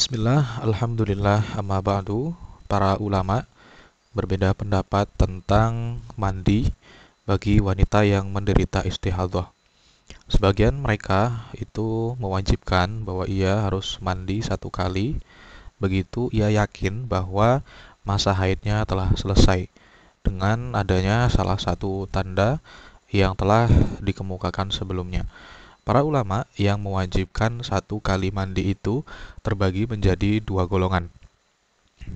Bismillah, Alhamdulillah, amma ba'du. Para ulama berbeda pendapat tentang mandi bagi wanita yang menderita istihadhah. Sebagian mereka itu mewajibkan bahwa ia harus mandi satu kali, begitu ia yakin bahwa masa haidnya telah selesai dengan adanya salah satu tanda yang telah dikemukakan sebelumnya. Para ulama yang mewajibkan satu kali mandi itu terbagi menjadi dua golongan.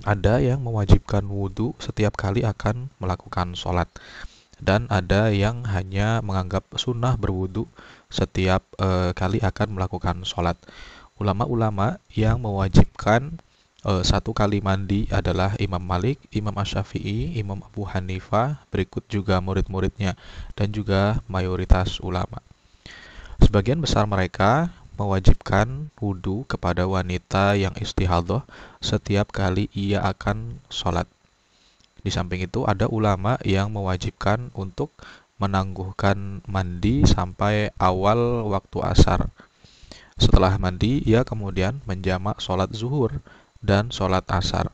Ada yang mewajibkan wudhu setiap kali akan melakukan sholat, dan ada yang hanya menganggap sunnah berwudhu setiap kali akan melakukan sholat. Ulama-ulama yang mewajibkan satu kali mandi adalah Imam Malik, Imam Asy-Syafi'i, Imam Abu Hanifah, berikut juga murid-muridnya, dan juga mayoritas ulama. Sebagian besar mereka mewajibkan wudhu kepada wanita yang istihadhah setiap kali ia akan sholat. Di samping itu ada ulama yang mewajibkan untuk menangguhkan mandi sampai awal waktu asar. Setelah mandi, ia kemudian menjamak sholat zuhur dan sholat asar.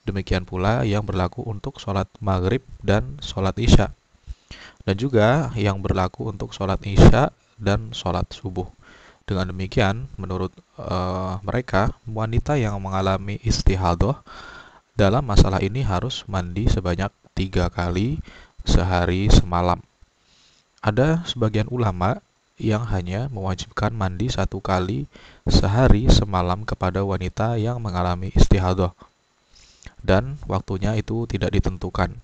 Demikian pula yang berlaku untuk sholat maghrib dan sholat isya. Dan juga yang berlaku untuk sholat isya dan sholat subuh. Dengan demikian, menurut mereka, wanita yang mengalami istihadhah dalam masalah ini harus mandi sebanyak 3 kali sehari semalam. Ada sebagian ulama yang hanya mewajibkan mandi satu kali sehari semalam kepada wanita yang mengalami istihadhah, dan waktunya itu tidak ditentukan.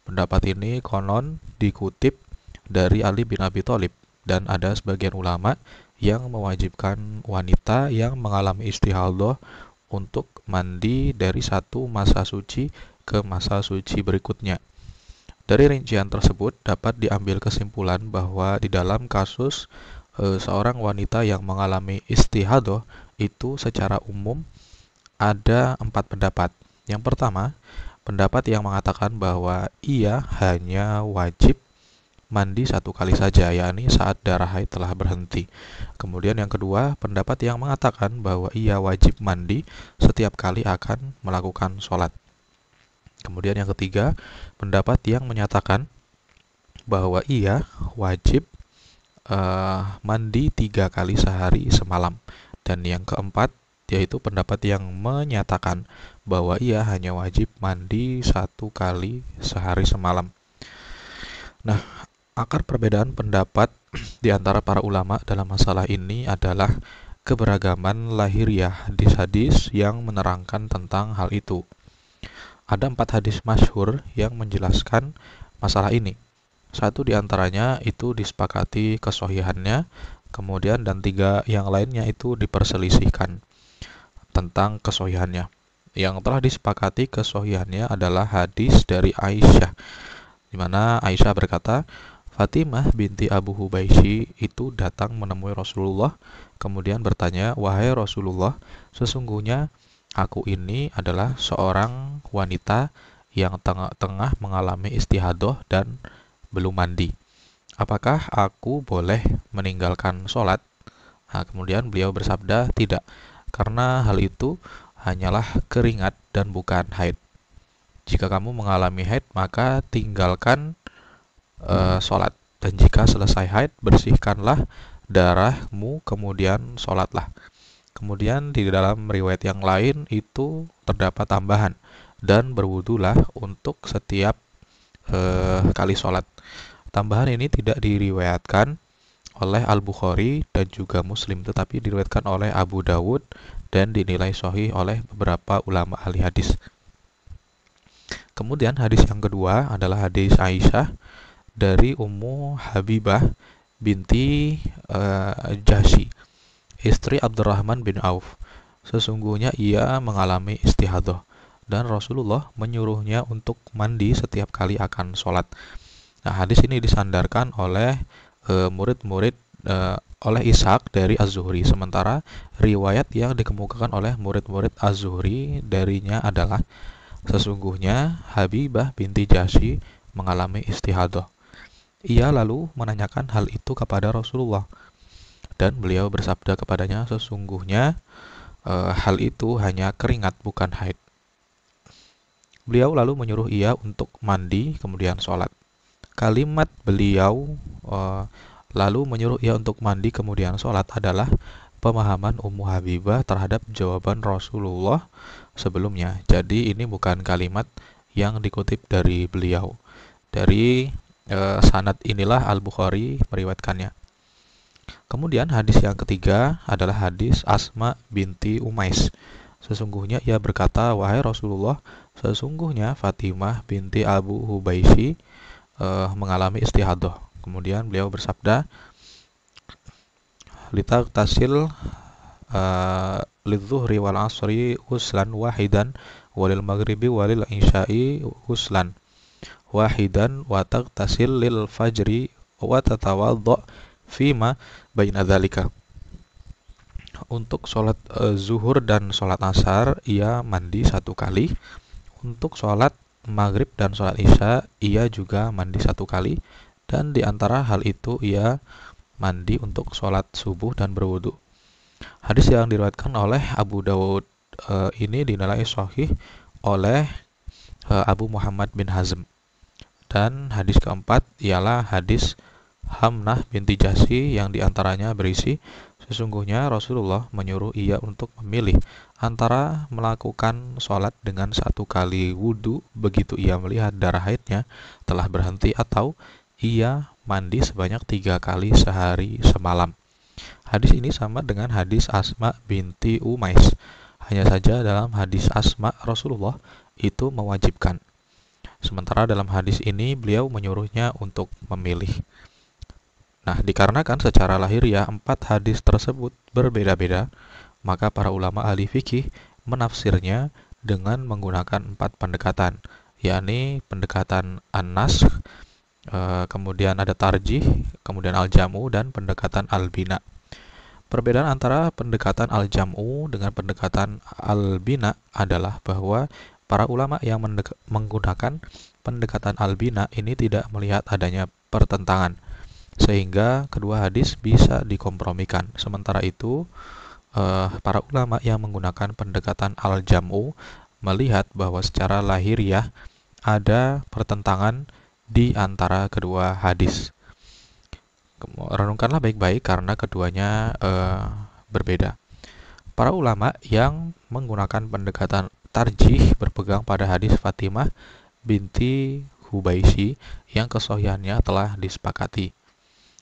Pendapat ini konon dikutip dari Ali bin Abi Thalib, dan ada sebagian ulama yang mewajibkan wanita yang mengalami istihadhah untuk mandi dari satu masa suci ke masa suci berikutnya. Dari rincian tersebut dapat diambil kesimpulan bahwa di dalam kasus seorang wanita yang mengalami istihadhah itu secara umum ada 4 pendapat. Yang pertama, pendapat yang mengatakan bahwa ia hanya wajib mandi satu kali saja, yakni saat darah haid telah berhenti. Kemudian yang kedua, pendapat yang mengatakan bahwa ia wajib mandi setiap kali akan melakukan sholat. Kemudian yang ketiga, pendapat yang menyatakan bahwa ia wajib mandi 3 kali sehari semalam. Dan yang keempat, yaitu pendapat yang menyatakan bahwa ia hanya wajib mandi satu kali sehari semalam. Nah, akar perbedaan pendapat di antara para ulama dalam masalah ini adalah keberagaman lahiriah hadis-hadis yang menerangkan tentang hal itu. Ada 4 hadis masyhur yang menjelaskan masalah ini. Satu di antaranya itu disepakati kesohihannya, kemudian dan 3 yang lainnya itu diperselisihkan tentang kesohihannya. Yang telah disepakati kesohihannya adalah hadis dari Aisyah, di mana Aisyah berkata, Fatimah binti Abu Hubaisy itu datang menemui Rasulullah, kemudian bertanya, "Wahai Rasulullah, sesungguhnya aku ini adalah seorang wanita yang tengah mengalami istihadhah dan belum mandi. Apakah aku boleh meninggalkan sholat?" Nah, kemudian beliau bersabda, "Tidak, karena hal itu hanyalah keringat dan bukan haid. Jika kamu mengalami haid, maka tinggalkan sholat. Dan jika selesai haid, bersihkanlah darahmu, kemudian sholatlah." Kemudian di dalam riwayat yang lain itu terdapat tambahan, "Dan berwudulah untuk setiap kali sholat." Tambahan ini tidak diriwayatkan oleh Al-Bukhari dan juga Muslim, tetapi diriwayatkan oleh Abu Dawud dan dinilai sahih oleh beberapa ulama ahli hadis. Kemudian hadis yang kedua adalah hadis Aisyah dari Ummu Habibah binti Jahsy, istri Abdurrahman bin Auf. Sesungguhnya ia mengalami istihadhah dan Rasulullah menyuruhnya untuk mandi setiap kali akan sholat. Nah, hadis ini disandarkan oleh murid-murid oleh Ishaq dari Az-Zuhri, sementara riwayat yang dikemukakan oleh murid-murid Az-Zuhri darinya adalah sesungguhnya Habibah binti Jahsy mengalami istihadhah. Ia lalu menanyakan hal itu kepada Rasulullah, dan beliau bersabda kepadanya, "Sesungguhnya hal itu hanya keringat bukan haid. Beliau lalu menyuruh ia untuk mandi kemudian sholat. Kalimat beliau lalu menyuruh ia untuk mandi kemudian sholat adalah pemahaman Ummu Habibah terhadap jawaban Rasulullah sebelumnya. Jadi ini bukan kalimat yang dikutip dari beliau. Dari sanad inilah Al-Bukhari meriwayatkannya. Kemudian hadis yang ketiga adalah hadis Asma binti Umais. Sesungguhnya ia berkata, wahai Rasulullah, sesungguhnya Fatimah binti Abu Hubaisi mengalami istihadah. Kemudian beliau bersabda, litagtasil lidzuhri wal asri uslan wahidan walil maghribi walil isya'i uslan wahidan wa tagtasil lil fajri wa tatawadda fima baina dzalika. Untuk sholat zuhur dan sholat asar ia mandi satu kali. Untuk sholat maghrib dan sholat isya ia juga mandi satu kali. Dan di antara hal itu ia mandi untuk sholat subuh dan berwudu. Hadis yang diriwayatkan oleh Abu Dawud ini dinilai sahih oleh Abu Muhammad bin Hazm. Dan hadis keempat ialah hadis Hamnah binti Jahsy yang diantaranya berisi, sesungguhnya Rasulullah menyuruh ia untuk memilih antara melakukan sholat dengan satu kali wudhu begitu ia melihat darah haidnya telah berhenti, atau ia mandi sebanyak 3 kali sehari semalam. Hadis ini sama dengan hadis Asma binti Umais. Hanya saja dalam hadis Asma Rasulullah itu mewajibkan. Sementara dalam hadis ini beliau menyuruhnya untuk memilih. Nah, dikarenakan secara lahiriah 4 hadis tersebut berbeda-beda, maka para ulama ahli fikih menafsirnya dengan menggunakan 4 pendekatan, yakni pendekatan an-nas, kemudian ada tarjih, kemudian al-jam'u, dan pendekatan al-bina. Perbedaan antara pendekatan al-jam'u dengan pendekatan al-bina adalah bahwa para ulama yang menggunakan pendekatan al-bina ini tidak melihat adanya pertentangan, sehingga kedua hadis bisa dikompromikan. Sementara itu, para ulama yang menggunakan pendekatan al-jam'u melihat bahwa secara lahiriah ada pertentangan di antara kedua hadis. Renungkanlah baik-baik karena keduanya berbeda. Para ulama yang menggunakan pendekatan tarjih berpegang pada hadis Fatimah binti Hubaisi yang kesohihannya telah disepakati,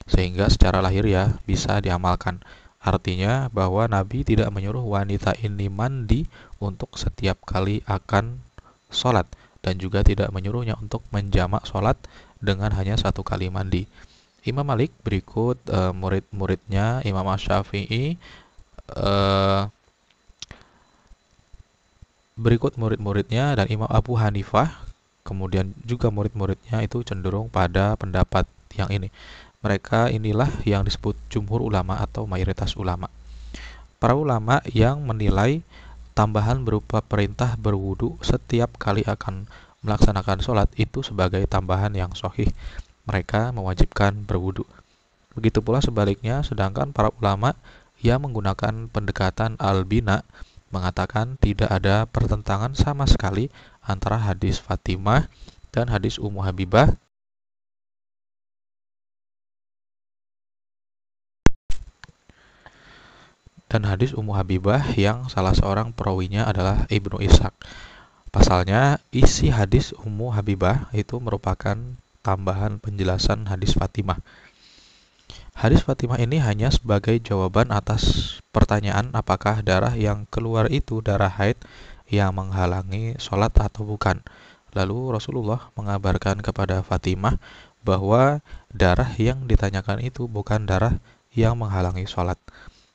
sehingga secara lahiriah bisa diamalkan. Artinya bahwa Nabi tidak menyuruh wanita ini mandi untuk setiap kali akan sholat, dan juga tidak menyuruhnya untuk menjamak sholat dengan hanya satu kali mandi. Imam Malik berikut murid-muridnya Imam Syafi'i, berikut murid-muridnya dan Imam Abu Hanifah, kemudian juga murid-muridnya itu cenderung pada pendapat yang ini. Mereka inilah yang disebut jumhur ulama atau mayoritas ulama. Para ulama yang menilai tambahan berupa perintah berwudu setiap kali akan melaksanakan sholat itu sebagai tambahan yang sahih. Mereka mewajibkan berwudu. Begitu pula sebaliknya, sedangkan para ulama yang menggunakan pendekatan al-bina mengatakan tidak ada pertentangan sama sekali antara hadis Fatimah dan hadis Ummu Habibah yang salah seorang perawinya adalah Ibnu Ishaq. Pasalnya, isi hadis Ummu Habibah itu merupakan tambahan penjelasan hadis Fatimah. Hadis Fatimah ini hanya sebagai jawaban atas pertanyaan apakah darah yang keluar itu darah haid yang menghalangi sholat atau bukan. Lalu Rasulullah mengabarkan kepada Fatimah bahwa darah yang ditanyakan itu bukan darah yang menghalangi sholat.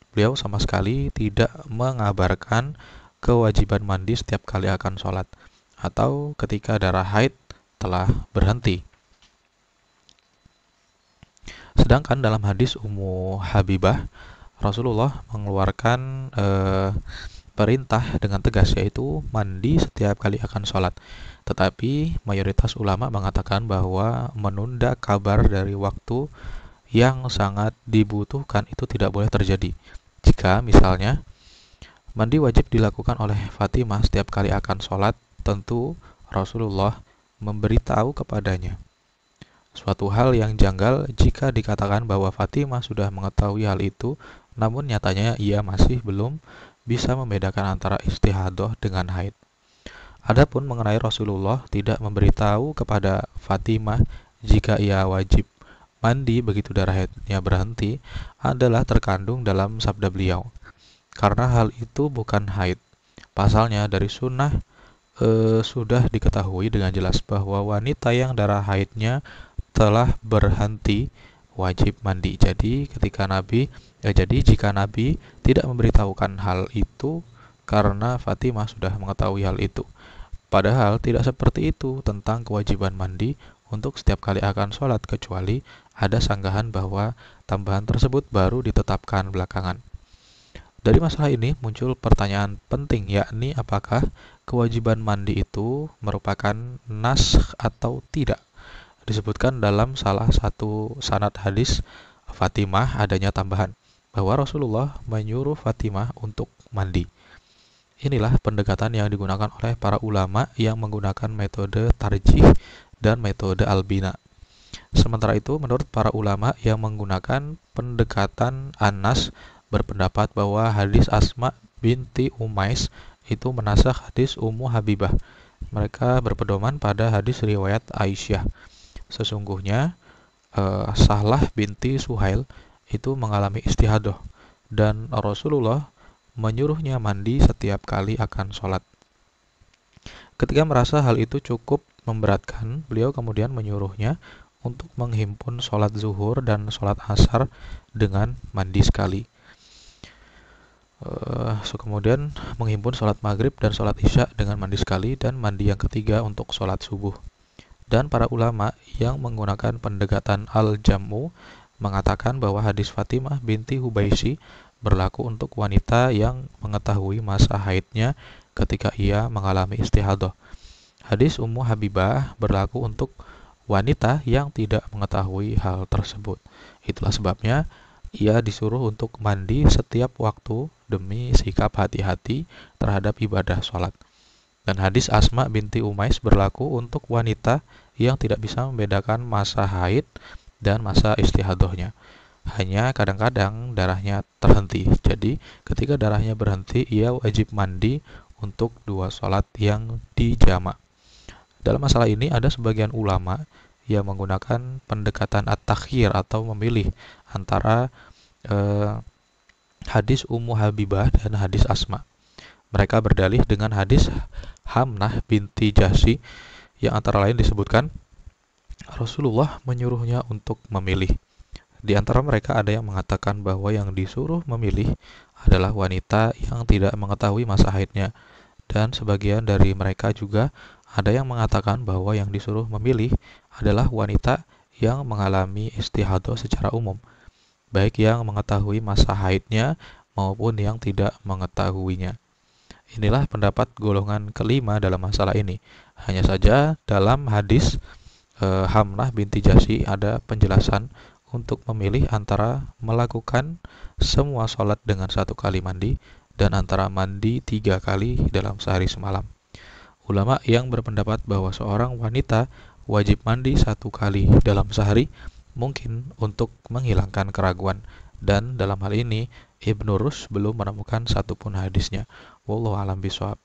Beliau sama sekali tidak mengabarkan kewajiban mandi setiap kali akan sholat atau ketika darah haid telah berhenti. Sedangkan dalam hadis Ummu Habibah, Rasulullah mengeluarkan perintah dengan tegas, yaitu mandi setiap kali akan sholat. Tetapi mayoritas ulama mengatakan bahwa menunda kabar dari waktu yang sangat dibutuhkan itu tidak boleh terjadi. Jika misalnya Mandi wajib dilakukan oleh Fatimah setiap kali akan sholat, tentu Rasulullah memberitahu kepadanya. Suatu hal yang janggal jika dikatakan bahwa Fatimah sudah mengetahui hal itu, namun nyatanya ia masih belum bisa membedakan antara istihadah dengan haid. Adapun mengenai Rasulullah tidak memberitahu kepada Fatimah jika ia wajib mandi begitu darah haidnya berhenti adalah terkandung dalam sabda beliau. Karena hal itu bukan haid. Pasalnya dari sunnah sudah diketahui dengan jelas bahwa wanita yang darah haidnya telah berhenti wajib mandi. Jadi jika Nabi tidak memberitahukan hal itu karena Fatimah sudah mengetahui hal itu. Padahal tidak seperti itu tentang kewajiban mandi untuk setiap kali akan sholat, kecuali ada sanggahan bahwa tambahan tersebut baru ditetapkan belakangan. Dari masalah ini muncul pertanyaan penting, yakni apakah kewajiban mandi itu merupakan naskh atau tidak. Disebutkan dalam salah satu sanad hadis Fatimah adanya tambahan bahwa Rasulullah menyuruh Fatimah untuk mandi. Inilah pendekatan yang digunakan oleh para ulama yang menggunakan metode tarjih dan metode albina. Sementara itu, menurut para ulama yang menggunakan pendekatan Anas berpendapat bahwa hadis Asma binti Umais itu menasakh hadis Ummu Habibah. Mereka berpedoman pada hadis riwayat Aisyah. Sesungguhnya Sahlah binti Suhail itu mengalami istihadah dan Rasulullah menyuruhnya mandi setiap kali akan sholat. Ketika merasa hal itu cukup memberatkan, beliau kemudian menyuruhnya untuk menghimpun sholat zuhur dan sholat asar dengan mandi sekali. Kemudian menghimpun sholat maghrib dan sholat isya dengan mandi sekali, dan mandi yang ketiga untuk sholat subuh. Dan para ulama yang menggunakan pendekatan al-jam'u mengatakan bahwa hadis Fatimah binti Hubaisi berlaku untuk wanita yang mengetahui masa haidnya ketika ia mengalami istihadah. Hadis Ummu Habibah berlaku untuk wanita yang tidak mengetahui hal tersebut. Itulah sebabnya ia disuruh untuk mandi setiap waktu demi sikap hati-hati terhadap ibadah sholat. Dan hadis Asma binti Umais berlaku untuk wanita yang tidak bisa membedakan masa haid dan masa istihadahnya. Hanya kadang-kadang darahnya terhenti. Jadi ketika darahnya berhenti, ia wajib mandi untuk dua sholat yang dijamak. Dalam masalah ini ada sebagian ulama yang menggunakan pendekatan at-takhir atau memilih antara hadis Ummu Habibah dan hadis Asma. Mereka berdalih dengan hadis Hamnah binti Jahsy yang antara lain disebutkan Rasulullah menyuruhnya untuk memilih. Di antara mereka ada yang mengatakan bahwa yang disuruh memilih adalah wanita yang tidak mengetahui masa haidnya, dan sebagian dari mereka juga ada yang mengatakan bahwa yang disuruh memilih adalah wanita yang mengalami istihadah secara umum, baik yang mengetahui masa haidnya maupun yang tidak mengetahuinya. Inilah pendapat golongan kelima dalam masalah ini. Hanya saja dalam hadis Hamnah binti Jahsy ada penjelasan untuk memilih antara melakukan semua sholat dengan satu kali mandi dan antara mandi 3 kali dalam sehari semalam. Ulama yang berpendapat bahwa seorang wanita wajib mandi 1 kali dalam sehari mungkin untuk menghilangkan keraguan, dan dalam hal ini Ibnu Rushd belum menemukan satupun hadisnya. Wallahu a'lam bishawab.